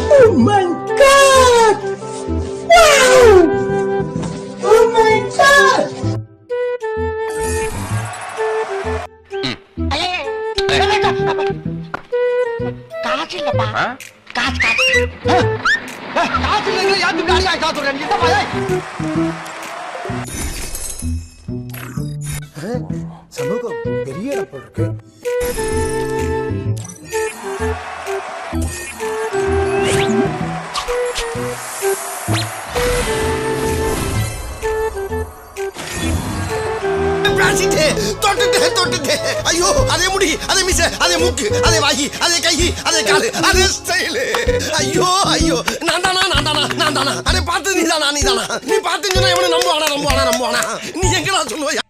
Oh my God! Wow! Oh my God! காசு இல்லப்பா. காசு இல்லைங்க. யாருக்கு காசு காசு விடுறேன்? என்னப்பா சமூகம் பெரிய இடப்போ இருக்கு. தொட்டுட்டே ஐயோ அதே முடி அதே மிச அதே மூக்கு அதே வாயி அதே கை அதே காலு அதே ஸ்டைலு ஐயோ ஐயோ நான் தானா அடே பார்த்து நீ தானா நீ பார்த்தீங்கன்னா எவனை நம்புவானா நீ எங்கடா சொல்லுவ